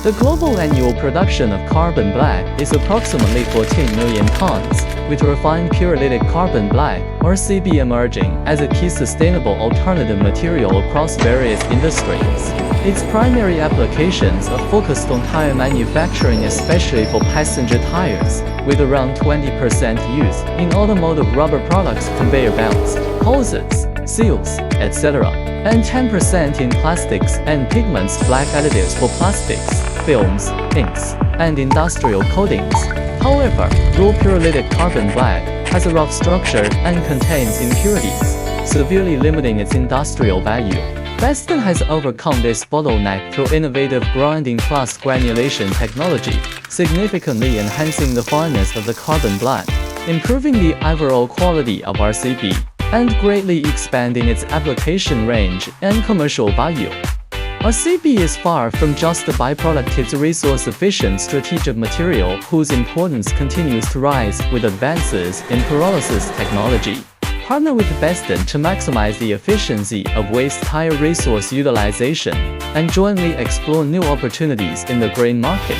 The global annual production of carbon black is approximately 14 million tons, with refined pyrolytic carbon black, or CB, emerging as a key sustainable alternative material across various industries. Its primary applications are focused on tire manufacturing, especially for passenger tires, with around 20% use in automotive rubber products, conveyor belts, hoses, seals, etc., and 10% in plastics and pigments, black additives for plastics, films, inks, and industrial coatings. However, raw pyrolytic carbon black has a rough structure and contains impurities, severely limiting its industrial value. Beston has overcome this bottleneck through innovative grinding plus granulation technology, significantly enhancing the fineness of the carbon black, improving the overall quality of RCB, and greatly expanding its application range and commercial value. RCB is far from just a byproduct, it's a resource-efficient strategic material whose importance continues to rise with advances in pyrolysis technology. Partner with Beston to maximize the efficiency of wastetire resource utilization and jointly explore new opportunities in the green market.